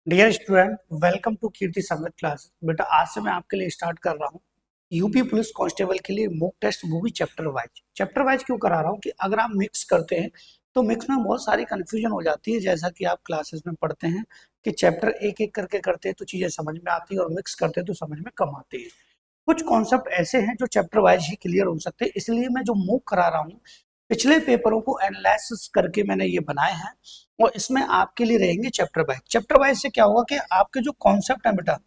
Dear student, welcome to कीर्ति संगत class. बेटा आज से मैं आपके लिए स्टार्ट कर रहा हूँ यूपी पुलिस कांस्टेबल के लिए मॉक टेस्ट, वो भी चैप्टर वाइज क्यों करा रहा हूँ कि अगर आप मिक्स करते हैं तो मिक्स में बहुत सारी कंफ्यूजन हो जाती है। जैसा कि आप क्लासेस में पढ़ते हैं कि चैप्टर एक एक करके करते हैं तो चीजें समझ में आती है और मिक्स करते हैं तो समझ में कम आती है। कुछ कॉन्सेप्ट ऐसे हैं जो चैप्टर वाइज ही क्लियर हो सकते हैं, इसलिए मैं जो मूव करा रहा हूँ पिछले पेपरों को एनालिसिस करके मैंने ये बनाए हैं और इसमें आपके लिए रहेंगे चैप्टर वाइज। चैप्टर वाइज से क्या होगा कि आपके जो कॉन्सेप्ट है बेटा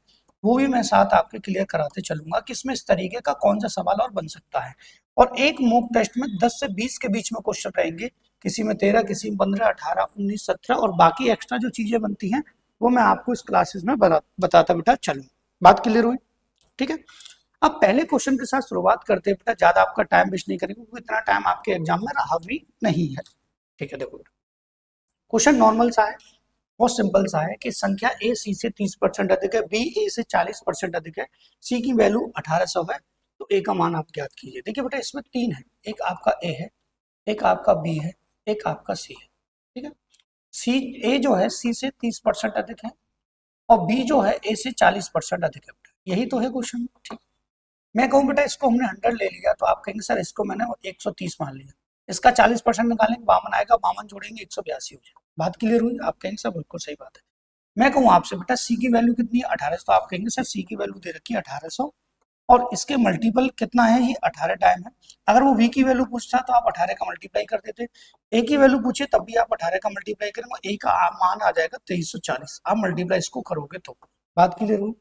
वो भी मैं साथ आपके क्लियर कराते चलूंगा कि इसमें इस तरीके का कौन सा सवाल और बन सकता है। और एक मॉक टेस्ट में 10 से 20 के बीच में क्वेश्चन रहेंगे, किसी में 13, किसी में 15, 18, 19, 17 और बाकी एक्स्ट्रा जो चीजें बनती हैं वो मैं आपको इस क्लासेस में बताता बेटा चलूँ। बात क्लियर हुई? ठीक है। अब पहले क्वेश्चन के साथ शुरुआत करते हैं बेटा, ज्यादा आपका टाइम वेस्ट नहीं करेंगे क्योंकि इतना टाइम आपके एग्जाम में रहा भी नहीं है। ठीक है, देखो क्वेश्चन नॉर्मल सा है, बहुत सिंपल सा है कि संख्या ए सी से 30% अधिक है, बी ए से 40% अधिक है, सी की वैल्यू 1800 है, तो ए का मान आप ज्ञात कीजिए। देखिए बेटा इसमें तीन है, एक आपका ए है, एक आपका बी है, एक आपका सी है। ठीक है, सी ए जो है सी से 30% अधिक है और बी जो है ए से 40% अधिक है बेटा, यही तो है क्वेश्चन। ठीक, मैं कहूँ बेटा इसको हमने 100 ले लिया तो आप कहेंगे सर इसको मैंने 130 मान लिया, इसका 40% निकालेंगे, बावन आएगा, बावन जोड़ेंगे 182 हो जाएगा। बात क्लियर हुई? आप कहेंगे सर बिल्कुल सही बात है। मैं कहूँ आपसे बेटा सी की वैल्यू कितनी है? 1800, तो आप कहेंगे सर सी की वैल्यू दे रखी है 1800 और इसके मल्टीपल कितना है? ये 18 टाइम है। अगर वो वी की वैल्यू पूछता तो आप 18 का मल्टीप्लाई कर देते, ए की वैल्यू पूछे तब भी आप 18 का मल्टीप्लाई करेंगे, ए का मान आ जाएगा 2340, आप मल्टीप्लाई इसको करोगे तो। बात क्लियर हुई?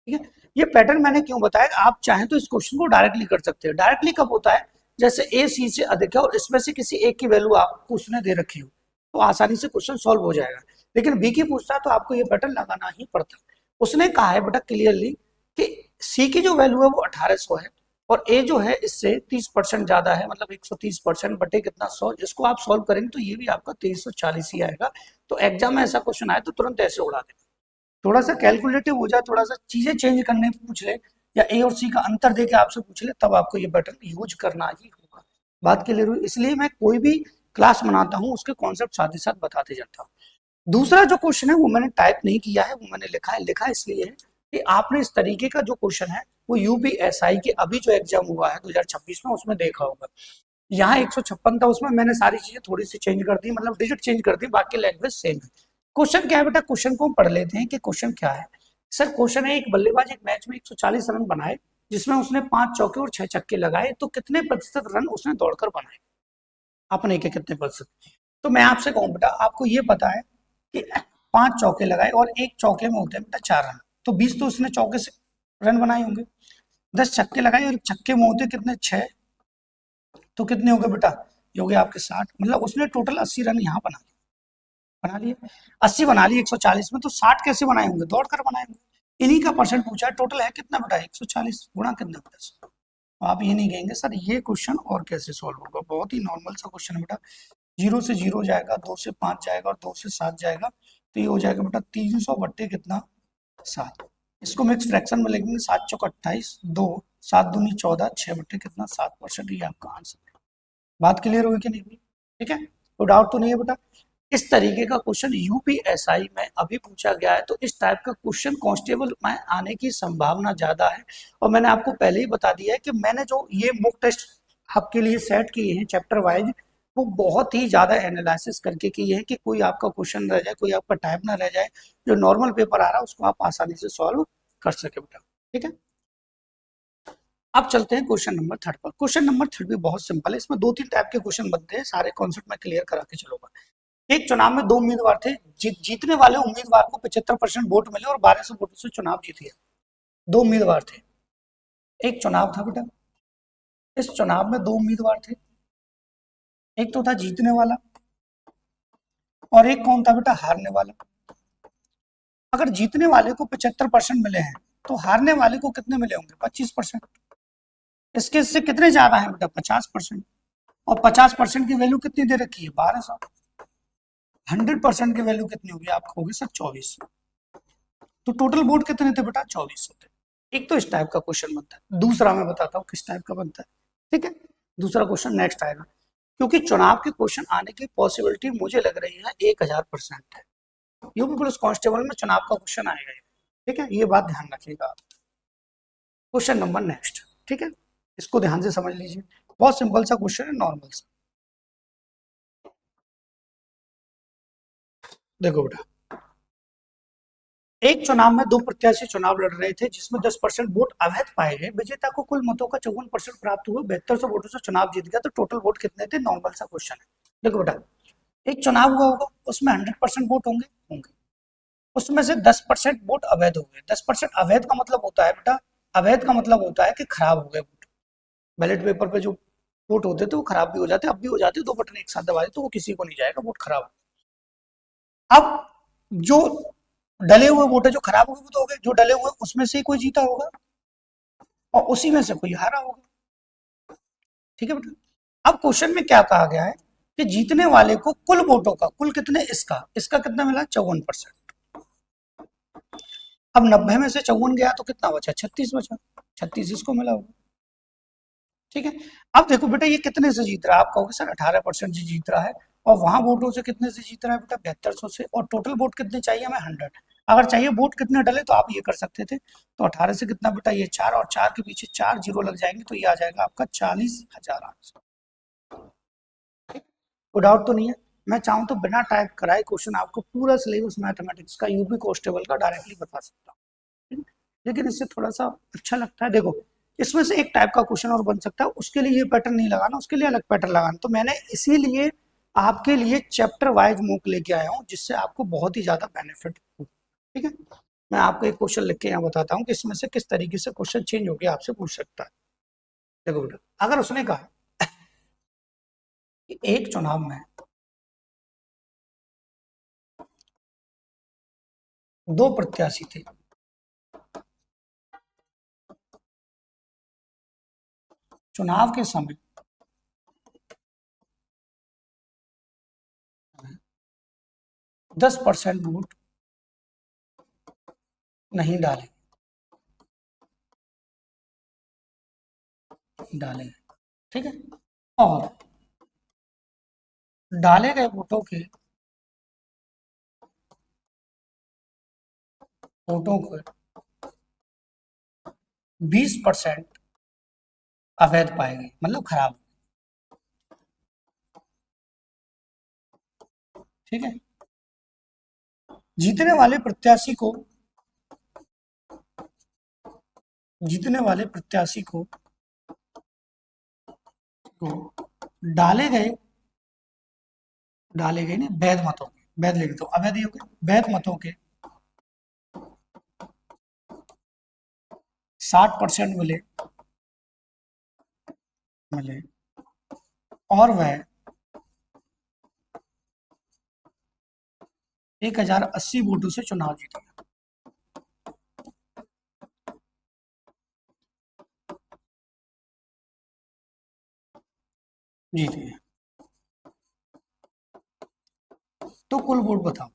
ठीक है, ये पैटर्न मैंने क्यों बताया, आप चाहें तो इस क्वेश्चन को डायरेक्टली कर सकते हैं। डायरेक्टली कब होता है? जैसे ए सी से अधिक है और इसमें से किसी एक की वैल्यू आपको उसने दे रखी हो तो आसानी से क्वेश्चन सॉल्व हो जाएगा। लेकिन बी की पूछता है तो आपको ये पैटर्न लगाना ही पड़ता है। उसने कहा है बेटा क्लियरली कि सी की जो वैल्यू है वो 1800 है और ए जो है इससे 30% ज्यादा है, मतलब 130% बटे कितना 100, इसको आप सॉल्व करेंगे तो ये भी आपका 2340 ही आएगा। तो एग्जाम में ऐसा क्वेश्चन आए तो तुरंत ऐसे उड़ा दें, थोड़ा सा कैलकुलेटिव हो जाए, थोड़ा सा चीजें चेंज करने पूछ ले या ए और सी का अंतर देके आपसे पूछ ले तब आपको ये पैटर्न यूज करना ही होगा। बात क्लियर हुई? इसलिए मैं कोई भी क्लास बनाता हूँ उसके कॉन्सेप्ट साथ ही साथ बताते जाता हूँ। दूसरा जो क्वेश्चन है वो मैंने टाइप नहीं किया है, वो मैंने लिखा है। लिखा इसलिए है कि आपने इस तरीके का जो क्वेश्चन है वो यूपीएसआई के अभी जो एग्जाम हुआ है 2026 में उसमें देखा होगा। यहाँ 156 था, उसमें मैंने सारी चीजें थोड़ी सी चेंज कर दी, मतलब डिजिट चेंज कर दी, बाकी लैंग्वेज सेम है। क्वेश्चन क्या है बेटा? क्वेश्चन को हम पढ़ लेते हैं कि क्वेश्चन क्या है। सर क्वेश्चन है, एक बल्लेबाज एक मैच में 140 रन बनाए जिसमें उसने 5 चौके और 6 छक्के लगाए, तो कितने प्रतिशत रन उसने दौड़कर बनाए? अपने के कितने प्रतिशत? तो मैं आपसे कहूँ बेटा, आपको ये पता है कि 5 चौके लगाए और एक चौके में होते हैं बेटा 4 रन, तो 20 तो उसने चौके से रन बनाए होंगे। 10 छक्के लगाए और एक छक्के में होते कितने? 6, तो कितने हो गए बेटा? ये हो गए आपके 60, मतलब उसने टोटल 80 रन यहाँ बना लिए 80 बना लिए 140 में, तो 60 कैसे बनाए होंगे? दौड़ कर बनाए होंगे। इन्हीं का परसेंट पूछा है, टोटल है कितना बेटा? 140 गुणा कितना बेटा? तो आप ये नहीं कहेंगे सर ये क्वेश्चन और कैसे सॉल्व होगा, बहुत ही नॉर्मल सा क्वेश्चन है बेटा। 0 से 0 जाएगा, 2 से 5 जाएगा और 2 से 7 जाएगा, तो ये हो जाएगा बेटा 300 बट्टे कितना? 7। इसको मिक्स फ्रैक्शन में लिखेंगे, 7 चौक 28, 2, 7 दूनी 14, 6 बट्टे कितना? 7%। ये आपका आंसर है। बात क्लियर होगी कि नहीं हुई? ठीक है, तो डाउट तो नहीं है बेटा? इस तरीके का क्वेश्चन यूपीएसआई में अभी पूछा गया है, तो इस टाइप का क्वेश्चन कांस्टेबल में आने की संभावना ज्यादा है। और मैंने आपको पहले ही बता दिया है कि मैंने जो ये मॉक टेस्ट आपके लिए सेट किए हैं चैप्टर वाइज, वो बहुत ही ज्यादा एनालिसिस करके किए हैं कि कोई आपका क्वेश्चन रह जाए, कोई आपका टाइप ना रह जाए, जो नॉर्मल पेपर आ रहा है उसको आप आसानी से सॉल्व कर सके बेटा। ठीक है, अब चलते हैं क्वेश्चन नंबर 3 पर। क्वेश्चन नंबर 3 भी बहुत सिंपल है, इसमें 2-3 टाइप के क्वेश्चन बनते हैं, सारे कॉन्सेप्ट में क्लियर करा के चलूंगा। एक चुनाव में 2 उम्मीदवार थे, जीतने वाले उम्मीदवार को 75% वोट मिले और 1200 वोटों से चुनाव जीत गया। 2 उम्मीदवार थे, एक चुनाव था बेटा, इस चुनाव में 2 उम्मीदवार थे, एक तो था जीतने वाला और एक कौन था बेटा? हारने वाला। अगर जीतने वाले को 75% मिले हैं तो हारने वाले को कितने मिले होंगे? 25%। इसके से कितने ज्यादा है बेटा? 50%। और 50% की वैल्यू कितनी दे रखी है? 1200। 100% की वैल्यू कितनी होगी? आपको होगी सर 24। तो टोटल वोट कितने थे बेटा? 24 होते। एक तो इस टाइप का क्वेश्चन बनता है। दूसरा मैं बताता हूँ किस टाइप का बनता है। ठीक है, दूसरा क्वेश्चन नेक्स्ट आएगा, क्योंकि चुनाव के क्वेश्चन आने की पॉसिबिलिटी मुझे लग रही है 1000% है। यूपी पुलिस कांस्टेबल में चुनाव का क्वेश्चन आएगा, ठीक है, ये बात ध्यान रखिएगा आप। क्वेश्चन नंबर नेक्स्ट, ठीक है, इसको ध्यान से समझ लीजिए, बहुत सिंपल सा क्वेश्चन है, नॉर्मल सा। देखो बेटा, एक चुनाव में दो प्रत्याशी चुनाव लड़ रहे थे जिसमें 10% वोट अवैध पाए गए, विजेता को कुल मतों का 54% प्राप्त हुआ, 7200 वोटों से चुनाव जीत गया, तो टोटल वोट कितने थे, नॉर्मल सा क्वेश्चन है। देखो बेटा, एक चुनाव हुआ होगा, उसमें 100% वोट होंगे होंगे उसमें से 10% वोट अवैध हो गए। 10% अवैध का मतलब होता है बेटा, अवैध का मतलब होता है कि खराब हो गए वोट। बैलेट पेपर पे जो वोट होते थे वो खराब भी हो जाते, अब भी हो जाते, दो बटन एक साथ दबा दे तो वो किसी को नहीं जाएगा, वोट खराब। अब जो डले हुए वोट है, जो खराब हुए वो तो हो गए, जो डले हुए उसमें से ही कोई जीता होगा और उसी में से कोई हारा होगा, ठीक है बेटा। अब क्वेश्चन में क्या कहा गया है कि जीतने वाले को कुल वोटों का, कुल कितने, इसका इसका कितना मिला, 54%। अब 90 में से 54 गया तो कितना बचा, 36 बचा, 36 इसको मिला होगा, ठीक है। अब देखो बेटा, ये कितने से जीत रहा है, आप कहोगे सर 18% से जीत रहा है, और वहां वोटों से कितने से जीत रहा है बेटा, 7200 से, और टोटल वोट कितने चाहिए हमें, 100। अगर चाहिए वोट कितने डले तो आप ये कर सकते थे, तो 18 से कितना बेटा, ये 4, और 4 के पीछे 4 जीरो लग जाएंगे, तो ये आ जाएगा आपका 40,000 आंसर। कोई डाउट तो नहीं है। मैं चाहूँ तो बिना टाइप कराए क्वेश्चन आपको पूरा सिलेबस मैथमेटिक्स का यूपी कांस्टेबल का डायरेक्टली बता सकता हूँ, लेकिन इससे थोड़ा सा अच्छा लगता है। देखो, इसमें से एक टाइप का क्वेश्चन और बन सकता है, उसके लिए ये पैटर्न नहीं लगाना, उसके लिए अलग पैटर्न लगाना, तो मैंने इसीलिए आपके लिए चैप्टर वाइज मूक लेके आया हूँ, जिससे आपको बहुत ही ज्यादा बेनिफिट हो, ठीक है। मैं आपको एक क्वेश्चन लिख के यहाँ बताता हूँ कि इसमें से किस तरीके से क्वेश्चन चेंज होकर आपसे पूछ सकता है। देखो बेटा, अगर उसने कहा कि एक चुनाव में दो प्रत्याशी थे, चुनाव के समय 10% वोट नहीं डाले, ठीक है, और डाले गए वोटों को 20% अवैध पाए गए, मतलब खराब, ठीक है। जीतने वाले प्रत्याशी को जीतने वाले प्रत्याशी को डाले गए नहीं, वैध मतों के, वैध लिख दो, अवैध ही हो गए, वैध मतों के 60% मिले, और वह 1080 वोटों से चुनाव जीत गया, जीत गया। तो कुल वोट बताओ।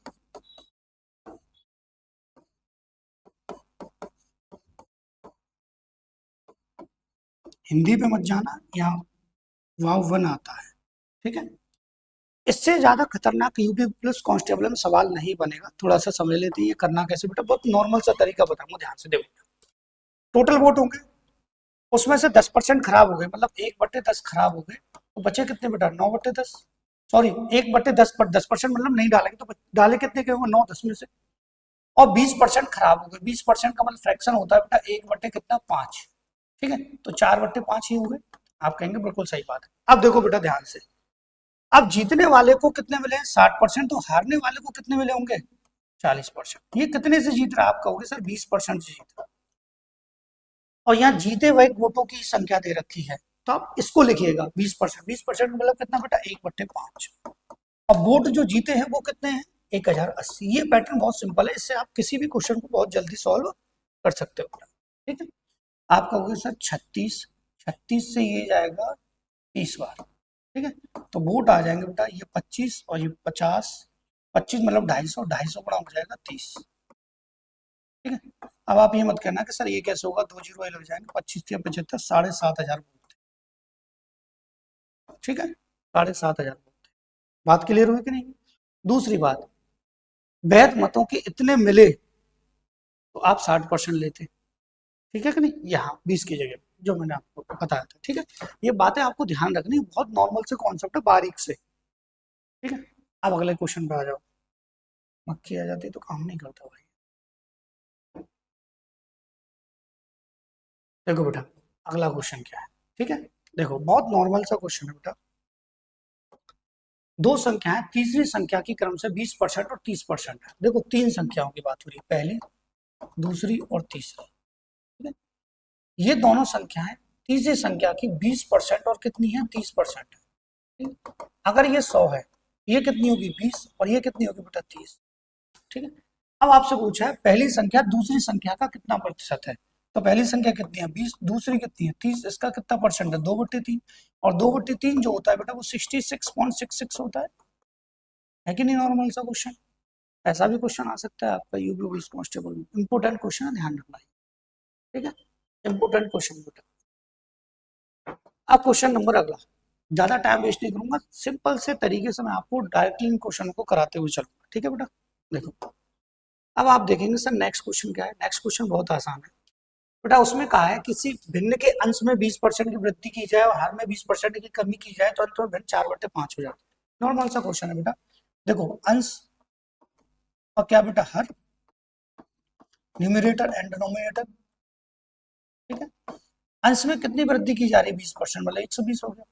हिंदी पे मत जाना, यहाँ वाव वन आता है, ठीक है। इससे ज्यादा खतरनाक यूपी प्लस कांस्टेबल में सवाल नहीं बनेगा, थोड़ा सा समझ लेते हैं ये करना कैसे बेटा, बहुत नॉर्मल सा तरीका बताऊंगा, ध्यान से देखो। टोटल वोट होंगे, उसमें से 10% खराब हो गए, मतलब 1/10 खराब हो गए, तो बचे कितने बेटा, 9/10, सॉरी 1/10 पर 10% मतलब नहीं डालेंगे, तो डाले कितने के होंगे, 9 10 में से, और 20% खराब हो गए, 20% का मतलब फ्रैक्शन होता है बेटा 1/, कितना, 5, ठीक है, तो 4/5 ही हो गए। आप कहेंगे बिल्कुल सही बात है। अब देखो बेटा ध्यान से, अब जीतने वाले को कितने मिले, 60%, तो हारने वाले को कितने मिले होंगे, 40%। ये कितने से जीत रहा है, आप कहोगे सर 20% से जीत रहा है, और यहाँ जीते हुए वोटों की संख्या दे रखी है, तो आप इसको लिखिएगा 20%, 20% मतलब कितना बेटा, 1/5, और वोट जो जीते हैं वो कितने हैं, 1080। ये पैटर्न बहुत सिंपल है, इससे आप किसी भी क्वेश्चन को बहुत जल्दी सॉल्व कर सकते हो, ठीक है। आप कहोगे सर 36, 36 से ये जाएगा 30 बार, ठीक है, तो वोट आ जाएंगे बेटा ये 25 और ये 50, 25 मतलब 250, 250 बड़ा हो जाएगा 30, ठीक है। अब आप ये मत कहना कि सर ये कैसे होगा, दो जीरो लग जाएंगे, 25 या 75, 7,500 वोट, ठीक है, 7,500 वोट। बात क्लियर हुई कि नहीं। दूसरी बात, वैध मतों के इतने मिले तो आप 60% लेते, ठीक है कि नहीं, यहाँ 20 की जगह जो मैंने आपको बताया था, ठीक है। ये बातें आपको ध्यान रखनी, बहुत नॉर्मल से कॉन्सेप्ट है, बारीक से, ठीक है। अब अगले क्वेश्चन पे आ जाओ। मक्खी आ जाती तो काम नहीं करता भाई। देखो बेटा, अगला क्वेश्चन क्या है, ठीक है। देखो बहुत नॉर्मल सा क्वेश्चन है बेटा। दो संख्याएं तीसरी संख्या की क्रम से 20% और 30% है। देखो तीन संख्याओं की बात हो रही है, पहली, दूसरी और तीसरी, ठीक है। ये दोनों संख्याएं तीसरी संख्या की 20% और कितनी है, 30% है। अगर ये 100 है, ये कितनी होगी 20, और ये कितनी होगी बेटा 30, ठीक है। अब आपसे पूछा है पहली संख्या दूसरी संख्या का कितना प्रतिशत है, तो पहली संख्या कितनी है 20, दूसरी कितनी है 30, इसका कितना परसेंट है 2/3, और 2/3 जो होता है बेटा वो 66.66 होता है कि नहीं। नॉर्मल सा क्वेश्चन, ऐसा भी क्वेश्चन आ सकता है आपका यूपी पुलिस कांस्टेबल में, इंपोर्टेंट क्वेश्चन है, ध्यान रखना है, ठीक है, इंपोर्टेंट क्वेश्चन बेटा। अब क्वेश्चन नंबर अगला, ज्यादा टाइम वेस्ट नहीं करूंगा, सिंपल से तरीके से मैं आपको डायरेक्टली इन क्वेश्चन को कराते हुए चलूंगा, ठीक है बेटा। देखो अब आप देखेंगे सर नेक्स्ट क्वेश्चन क्या है। नेक्स्ट क्वेश्चन बहुत आसान है बेटा, उसमें कहा है किसी भिन्न के अंश में 20% की वृद्धि की जाए और हर में 20% की कमी की जाए तो अंत में भिन्न 4/5 हो जाता है। नॉर्मल सा क्वेश्चन है बेटा। देखो अंश और क्या बेटा, हर, न्यूमरेटर एंड डिनोमिनेटर, ठीक है। अंश में कितनी वृद्धि की जा रही है 20%, मतलब 120 हो गया।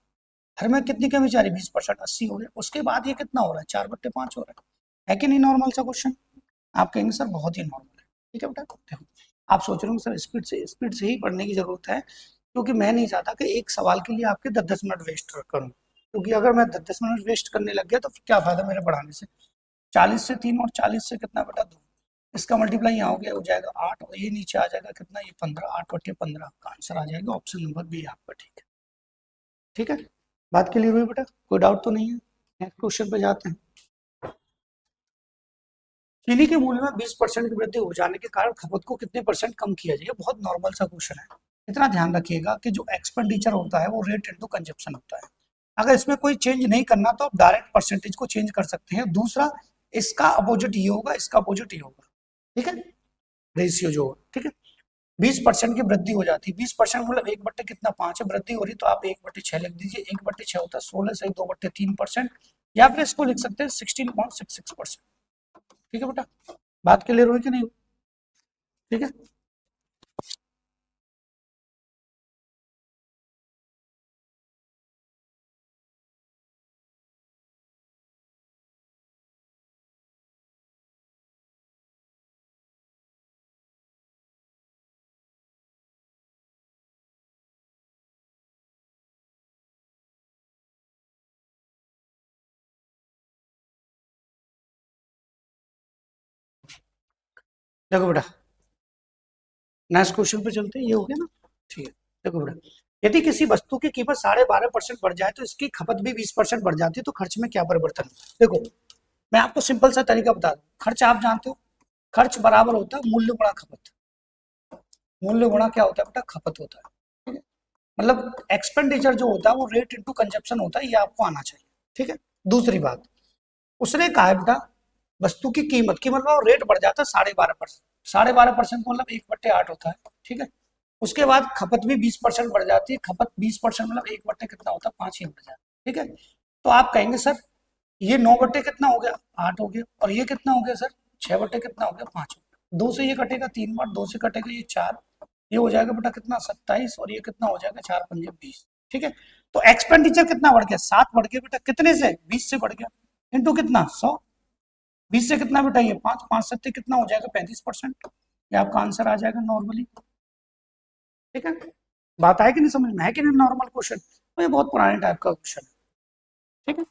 हर में कितनी कमी जा रही है 20%, 80 हो गया। उसके बाद ये कितना हो रहा है 4/5 हो रहा है कि नहीं। नॉर्मल सा क्वेश्चन, आप कहेंगे सर बहुत ही नॉर्मल है, ठीक है बेटा। देखो आप सोच रहे हो सर स्पीड से ही पढ़ने की जरूरत है, क्योंकि मैं नहीं चाहता कि एक सवाल के लिए आपके 10-10 मिनट वेस्ट करूं, क्योंकि अगर मैं 10-10 मिनट वेस्ट करने लग गया तो फिर क्या फायदा मेरे पढ़ाने से। 40 से 3 और 40 से कितना बेटा 2, इसका मल्टीप्लाई यहाँ हो गया, हो जाएगा 8, और ये नीचे आ जाएगा कितना, ये 15, 8/15 का आंसर आ जाएगा ऑप्शन नंबर बी आपका, ठीक है, ठीक है। बात क्लियर हुई बेटा, कोई डाउट तो नहीं है। नेक्स्ट क्वेश्चन पे जाते हैं। चीनी के मूल्य में 20% की वृद्धि हो जाने के कारण खपत को कितने परसेंट कम किया जाए। बहुत नॉर्मल सा क्वेश्चन है। इतना ध्यान रखिएगा कि जो एक्सपेंडिचर होता है वो रेट इनटू कंजप्शन होता है। अगर इसमें कोई चेंज नहीं करना तो आप डायरेक्ट परसेंटेज को चेंज कर सकते हैं। दूसरा, इसका अपोजिट ये होगा, इसका अपोजिट ये होगा, ठीक है, रेशियो जो होगा, ठीक है। 20% की वृद्धि हो जाती है, 20% मतलब 1/, कितना 5 है, वृद्धि हो रही तो आप 1/6 लिख दीजिए। 1/6 होता है 16 से 2/3%, या फिर इसको लिख सकते हैं 16.66%, ठीक है बेटा। बात क्लियर हुई कि नहीं, ठीक है। देखो बेटा नेक्स्ट क्वेश्चन पे चलते हैं, ये हो गया ना, ठीक है। देखो बेटा, यदि किसी वस्तु की कीमत 12.5% बढ़ जाए तो इसकी खपत भी 20% बढ़ जाती है, तो खर्च में क्या परिवर्तन। देखो मैं आपको सिंपल सा तरीका बता दूं, खर्च आप जानते हो, खर्च बराबर होता है मूल्य गुणा खपत। मूल्य गुणा क्या होता है बेटा, खपत होता है, ठीक है? मतलब एक्सपेंडिचर जो होता है वो रेट इनटू कंजप्शन होता है, ये आपको आना चाहिए, ठीक है। दूसरी बात, उसने कहा है बेटा वस्तु की कीमत की मतलब रेट बढ़ जाता है 12.5%, 12.5% मतलब 1/8 होता है, ठीक है। उसके बाद खपत भी 20% बढ़ जाती है, खपत 20% मतलब 1/, कितना होता है 5 ही बढ़ जाता है, ठीक है। तो आप कहेंगे सर ये 9/, कितना हो गया 8 हो गया, और ये कितना हो गया सर 6/, कितना हो गया 5 हो गया। 2 से ये कटेगा 3 बार, 2 से कटेगा ये 4, ये हो जाएगा बेटा कितना 27, और ये कितना हो जाएगा 4×5 20, ठीक है। तो एक्सपेंडिचर कितना बढ़ गया 7 बढ़ गया बेटा, कितने से 20 से बढ़ गया, इंटू कितना 100, 20 से कितना बेटा ये 5, 5 7 कितना हो जाएगा 35%, ये आपका आंसर आ जाएगा नॉर्मली, ठीक है। बात आए कि नहीं समझ में, है कि नहीं नॉर्मल क्वेश्चन, तो ये बहुत पुराने टाइप का क्वेश्चन है, ठीक है।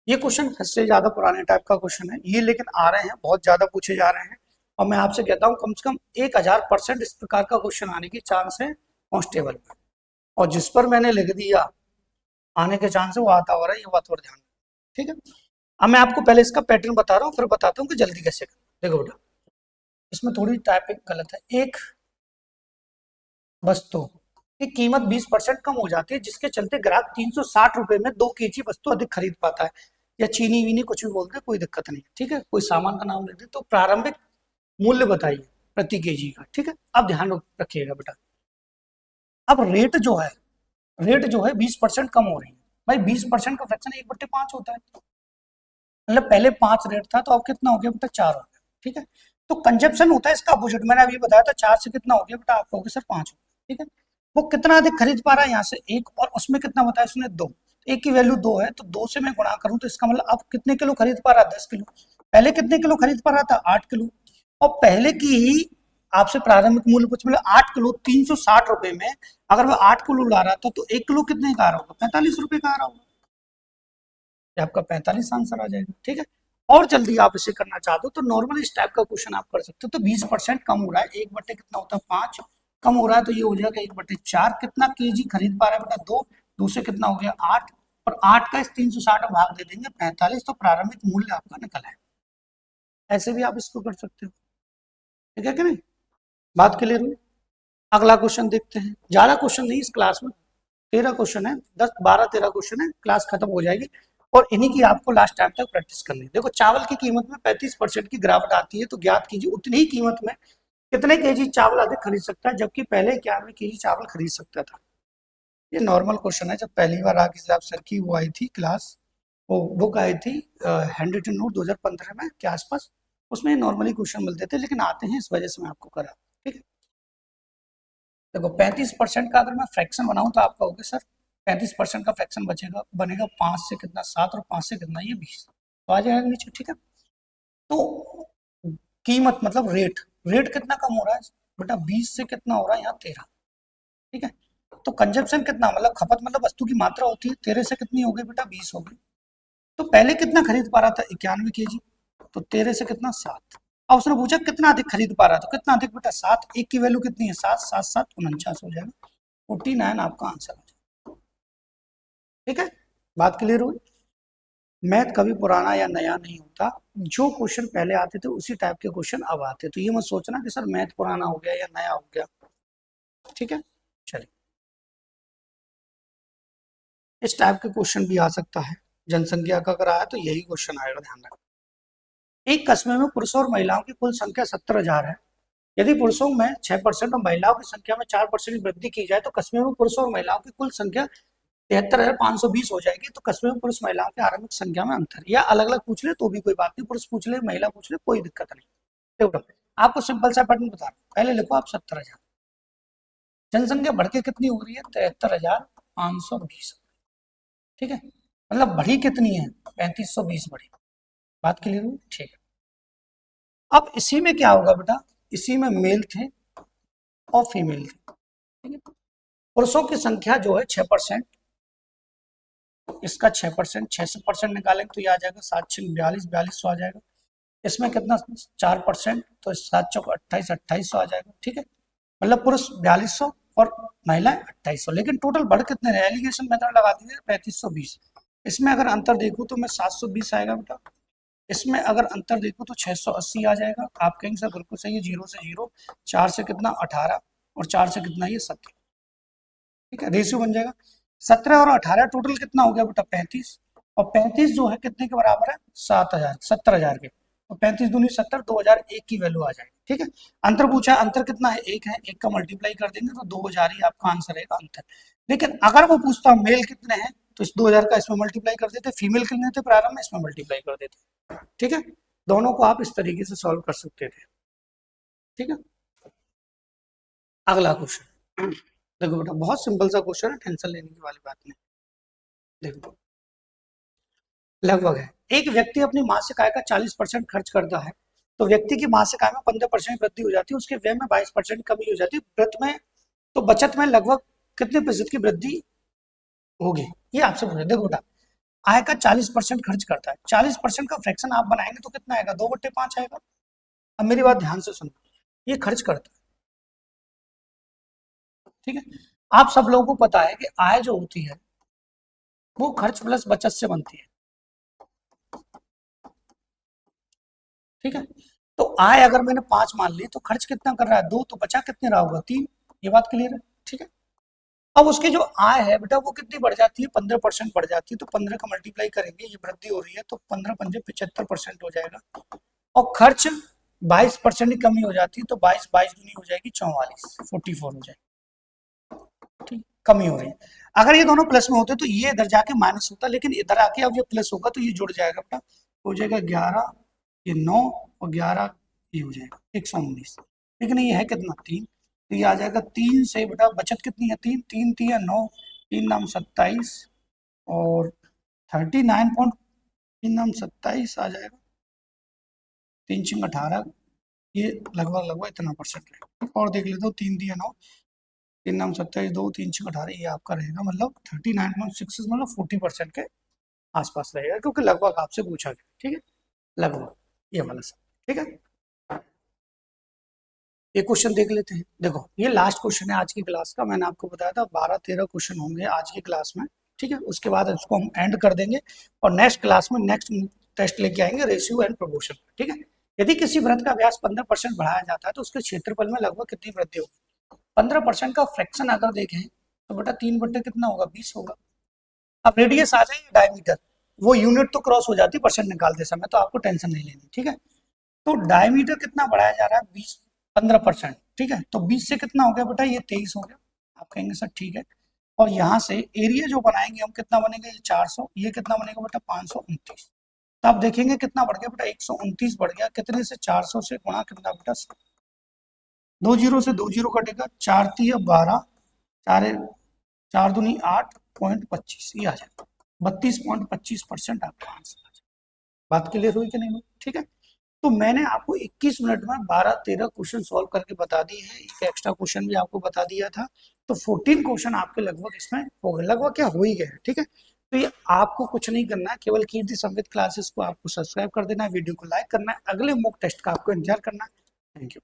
ये क्वेश्चन हद से ज्यादा पुराने टाइप का क्वेश्चन है ये, लेकिन आ रहे हैं बहुत ज्यादा पूछे जा रहे हैं, और मैं आपसे कहता हूँ कम से कम 1000% इस प्रकार का क्वेश्चन आने की चांस है कांस्टेबल में, और जिस पर मैंने लिख दिया आने के चांस है वो आता हो रहा है, ये बात और ध्यान, ठीक है। अब मैं आपको पहले इसका पैटर्न बता रहा हूँ, फिर बताता हूँ कि जल्दी कैसे करें। देखो बेटा इसमें थोड़ी टाइपिंग गलत है। एक वस्तु की कीमत 20% कम हो जाती है, जिसके चलते ग्राहक 360 रुपए में 2 kg वस्तु अधिक खरीद पाता है। या चीनी वीनी कुछ भी बोलते, कोई दिक्कत नहीं है, ठीक है। कोई सामान का नाम लिख दे तो प्रारंभिक मूल्य बताइए प्रति केजी का, ठीक है। अब ध्यान रखिएगा बेटा, अब रेट जो है 20% कम हो रही है। भाई 20% का फ्रैक्शन 1/5 होता है, मतलब पहले 5 रेट था तो अब कितना हो गया बेटा, 4 हो गया, ठीक है। तो कंजप्शन होता है इसका अपोजिट, मैंने अभी बताया था 4 से कितना हो गया बेटा, आप कहोगे सर 5 हो गया, ठीक है। वो कितना अधिक खरीद पा रहा है यहाँ से 1, और उसमें कितना बताया उसने 2, एक की वैल्यू 2 है तो 2 से मैं गुणा करूं तो इसका मतलब अब कितने किलो खरीद पा रहा है, 10 किलो। पहले कितने किलो खरीद पा रहा था, 8 किलो। और पहले की ही आपसे प्रारंभिक मूल्य कुछ मिला 8 किलो 360 रुपए में, अगर वो 8 किलो ला रहा था तो 1 किलो कितने का आ रहा होगा, 45 रुपए का आ रहा होगा। ये आपका 45 आंसर आ जाएगा, ठीक है। और जल्दी आप इसे करना चाहते हो तो नॉर्मल इस टाइप का क्वेश्चन आप कर सकते हो। तो 20% कम हो रहा है, 1 बटे कितना होता है 5, कम हो रहा है तो ये हो जाएगा 1/4। कितना केजी खरीद पा रहा है बेटा 2, 2 से कितना हो गया 8, और 8 का इस 360 में भाग दे देंगे 45, तो प्रारंभिक मूल्य आपका निकल है। ऐसे भी आप इसको कर सकते हो, ठीक है कि नहीं, बात क्लियर हुई। अगला क्वेश्चन देखते हैं, ज्यादा क्वेश्चन नहीं इस क्लास में, 13 क्वेश्चन है, 10 12 13 क्वेश्चन है, क्लास खत्म हो जाएगी। और इन्हीं की आपको लास्ट टाइम तक प्रैक्टिस करनी है। देखो चावल की कीमत में 35% की गिरावट आती है, तो ज्ञात कीजिए उतनी ही कीमत में कितने केजी चावल अधिक खरीद सकता है, जबकि पहले 91 केजी चावल खरीद सकता था। ये नॉर्मल क्वेश्चन है, जब पहली बार राकेश साहब सर की वो आई थी क्लास, वो बुक आई थी हैंड रिटन नोट 2015 में के आसपास, उसमें नॉर्मली क्वेश्चन मिलते थे, लेकिन आते हैं इस वजह से मैं आपको करा, ठीक है। देखो 35% का अगर मैं फ्रैक्शन बनाऊं तो आप कहोगे सर 35% का फ्रैक्शन बचेगा बनेगा 5 से कितना 7, और 5 से कितना ये 20, तो आ जाएगा नीचे, ठीक है। तो कीमत मतलब रेट, रेट कितना कम हो रहा है बेटा, 20 से कितना हो रहा है यहाँ 13, ठीक है। तो कंजप्शन कितना, मतलब खपत मतलब वस्तु की मात्रा होती है, 13 से कितनी हो गई बेटा 20 हो गई। तो पहले कितना खरीद पा रहा था 91 केजी, तो 13 से कितना 7। अब उसने पूछा कितना अधिक खरीद पा रहा था, तो कितना अधिक बेटा 7, एक की वैल्यू कितनी है 7, 7 7 49 हो जाएगा, 49 आपका आंसर हो जाएगा, ठीक है। बात क्लियर हुई। मैथ कभी पुराना या नया नहीं होता, जो क्वेश्चन पहले आते थे उसी टाइप के क्वेश्चन अब आते, तो ये मत सोचना कि सर मैथ पुराना हो गया या नया हो गया, ठीक है। चलिए, इस टाइप के क्वेश्चन भी आ सकता है, जनसंख्या का अगर आया तो यही क्वेश्चन आएगा, ध्यान रखना। एक कस्बे में पुरुषों और महिलाओं की कुल संख्या 70,000 है। यदि पुरुषों में 6% और महिलाओं की संख्या में 4% की वृद्धि की जाए तो कस्बे में पुरुषों और महिलाओं की कुल संख्या 73,520 हो जाएगी। तो कस्बे में पुरुष महिलाओं की आरंभिक संख्या में अंतर, या अलग अलग पूछ ले तो भी कोई बात नहीं, पुरुष पूछ ले महिला पूछ ले कोई दिक्कत नहीं। देखो आपको सिंपल सा पैटर्न बता रहा हूं, पहले लिखो आप 70,000, जनसंख्या बढ़ के कितनी हो रही है 73,520, ठीक है। मतलब बढ़ी कितनी है 3520 बढ़ी, बात क्लियर हुई, ठीक है। अब इसी में क्या होगा बेटा, इसी में मेल थे और फीमेल थे, ठीक है। पुरुषों की संख्या जो है 6%, इसका 6%, 6% निकालेंगे तो ये आ जाएगा 7 6 42, 4200 आ जाएगा। इसमें कितना 4%, तो 7 चौक 28, 2800 आ जाएगा, ठीक है। मतलब पुरुष 4200 और महिलाएं 2800, लेकिन टोटल बढ़ कितने रहे, एलिगेशन मेथड लगा दीजिए 3520। इसमें अगर अंतर देखूं तो मैं 720 आएगा बेटा, इसमें अगर अंतर देखूं तो 680 आ जाएगा। आप कहेंगे सर बिल्कुल सही है, 0 से 0, 4 से कितना 18, और 4 से कितना ये 17, ठीक है। रेशियो बन जाएगा 17 और 18, टोटल कितना हो गया बेटा 35, और 35 जो है कितने के बराबर है 7,000, 70,000 के, तो 35 दूनी 70, 2001 की वैल्यू आ जाएगी, ठीक है। अंतर पूछा, अंतर कितना है 1 है, 1 का मल्टीप्लाई कर देंगे तो 2000 ही आपका आंसर है अंतर। लेकिन अगर वो पूछता मेल कितने हैं तो इस 2000 का इसमें मल्टीप्लाई कर देते, फीमेल कितने थे प्रारंभ में इसमें मल्टीप्लाई कर देते, ठीक है। दोनों को आप इस तरीके से सॉल्व कर सकते थे, ठीक है। अगला क्वेश्चन देखो बेटा, बहुत सिंपल सा क्वेश्चन है, टेंशन लेने की वाली बात नहीं। देखो लगभग है, एक व्यक्ति अपनी मासिक आय का 40% खर्च करता है, तो व्यक्ति की मासिक आय में 15% वृद्धि हो जाती है, उसके व्यय में 22% कमी हो जाती है, व्रत में तो बचत में लगभग कितने प्रतिशत की वृद्धि होगी, ये आपसे पूछे। देखो बेटा, आय का 40% खर्च करता है, 40% का फ्रैक्शन आप बनाएंगे तो कितना आएगा 2/5 आएगा। अब मेरी बात ध्यान से सुनो, ये खर्च करता है, ठीक है। आप सब लोगों को पता है कि आय जो होती है वो खर्च प्लस बचत से बनती है, ठीक है। तो आय अगर मैंने 5 मान ली तो खर्च कितना कर रहा है 2, तो बचा कितने रहा होगा 3, ये बात क्लियर है, ठीक है। अब उसकी जो आय है बेटा वो कितनी बढ़ जाती है, 15% बढ़ जाती है। तो 15 का मल्टीप्लाई करेंगे, ये वृद्धि हो रही है तो 15 पंजे 75% हो जाएगा। और खर्च 22% की कमी हो जाती है तो 22 22 दूनी हो जाएगी 44, 44 हो जाएगी। ठीक, कमी हो रही है। अगर ये दोनों प्लस में होते तो ये इधर जाके माइनस होता, लेकिन इधर आके अब ये प्लस होगा तो ये जुड़ जाएगा बेटा, हो जाएगा 11, ये 9 और 11 ये हो जाएगा 119। लेकिन ये है कितना 3, तो ये आ जाएगा 3 से बेटा बचत कितनी है 3, 3 3 9, 3 नाम 27 और 39 पॉइंट 3 नाम 27 आ जाएगा, 3 छिंग 18, ये लगभग लगभग इतना परसेंट रहेगा। और देख लेते हो 3 दिया 9, 3 नाम 27 2 3 छिंग 18, ये आपका रहेगा मतलब 39.6 मतलब 40% के आसपास रहेगा, क्योंकि लगभग आपसे पूछा गया। ठीक है, लगभग ये वाला सब। ठीक है, ये क्वेश्चन देख लेते हैं। देखो ये लास्ट क्वेश्चन है आज की क्लास का, मैंने आपको बताया था 12-13 क्वेश्चन होंगे आज की क्लास में। ठीक है, उसके बाद इसको हम एंड कर देंगे और नेक्स्ट क्लास में नेक्स्ट टेस्ट लेके आएंगे रेशियो एंड प्रोपोर्शन। ठीक है, यदि किसी वृत्त का व्यास 15% बढ़ाया जाता है तो उसके क्षेत्रफल में लगभग कितनी वृद्धि होगी। 15% का फ्रैक्शन अगर देखें तो बेटा 3 बटे कितना होगा 20 होगा। अब रेडियस आ जाए डायमीटर, वो यूनिट तो क्रॉस हो जाती है परसेंट निकालते समय, तो आपको टेंशन नहीं लेनी। ठीक है, तो डायमीटर कितना बढ़ाया जा रहा है 20, 15%। ठीक है, तो 20 से कितना हो गया बेटा ये 23 हो गया। आप कहेंगे सर ठीक है, और यहाँ से एरिया जो बनाएंगे हम कितना बनेगा ये 400, ये कितना बनेगा बेटा 529। तो आप देखेंगे कितना बढ़ गया बेटा 129 बढ़ गया, कितने से 400 से गुणा कितना बेटा 2 जीरो से 2 जीरो कटेगा, 4 तिया 12, 4 4 दूनी 8.25, ये आ जाएगा 32.25% आपका आंसर आ जाएगा। बात क्लियर हुई कि नहीं हुई। ठीक है, तो मैंने आपको 21 मिनट में 12-13 क्वेश्चन सॉल्व करके बता दिए हैं, एक एक्स्ट्रा क्वेश्चन भी आपको बता दिया था, तो 14 क्वेश्चन आपके लगभग इसमें हो गए, लगभग क्या हो ही गए। ठीक है, तो ये आपको कुछ नहीं करना है, केवल कीर्ति संवित क्लासेस को आपको सब्सक्राइब कर देना है, वीडियो को लाइक करना है, अगले मॉक टेस्ट का आपको इंतजार करना है। Thank you.